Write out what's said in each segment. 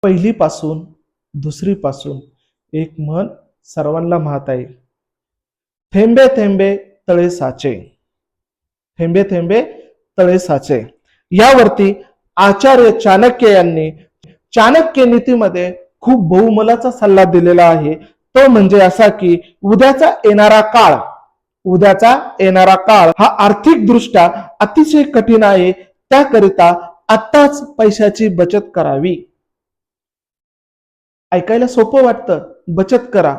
पहिली पासून दुसरी पासून एक म्हण सर्वांना माहित आहे, थेंबे थेंबे तळे साचे, थेंबे थेंबे तळे साचे. यावरती आचार्य चाणक्य यांनी चाणक्य नीतीमध्ये खूप बहुमोलाचा सल्ला दिलेला आहे. तो म्हणजे असा की उद्याचा येणारा काळ हा आर्थिक दृष्ट्या अतिशय कठीण आहे. त्याकरिता आत्ताच पैशाची बचत करावी. ऐकायला सोपं वाटतं, बचत करा,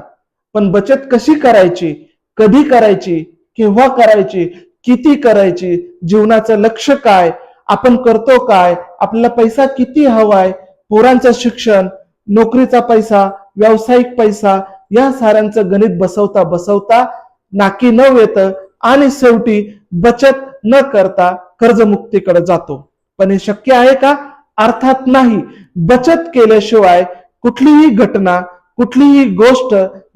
पण बचत कशी करायची, कधी करायची, केव्हा करायची, किती करायची, जीवनाचं लक्ष काय, आपण करतो काय, आपल्याला पैसा किती हवाय, पोरांचं शिक्षण, नोकरीचा पैसा, व्यावसायिक पैसा, या साऱ्यांचं गणित बसवता बसवता नाकी नऊ येतं आणि शेवटी बचत न करता कर्जमुक्तीकडे जातो. पण हे शक्य आहे का? अर्थात नाही. बचत केल्याशिवाय कुठलीही घटना, कुठलीही गोष्ट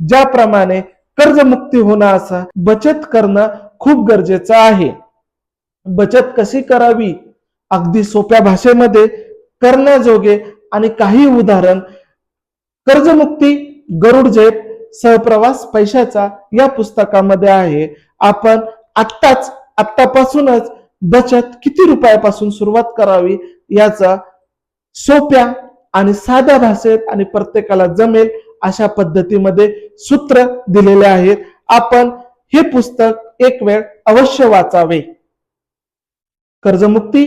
ज्याप्रमाणे कर्जमुक्ती होणं असं बचत करणं खूप गरजेचं आहे. बचत कशी करावी अगदी सोप्या भाषेमध्ये करण्याजोगे आणि काही उदाहरण कर्जमुक्ती गरुड झेप सहप्रवास पैशाचा या पुस्तकामध्ये आहे. आपण आत्तापासूनच बचत किती रुपयापासून सुरुवात करावी याचा सोप्या आणि साध्या भाषेत आणि प्रत्येकाला जमेल अशा पद्धतीमध्ये सूत्र दिलेले आहेत. आपण हे पुस्तक एक वेळ अवश्य वाचावे. कर्जमुक्ती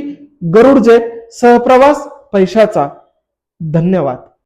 गरुड झेप सहप्रवास पैशाचा. धन्यवाद.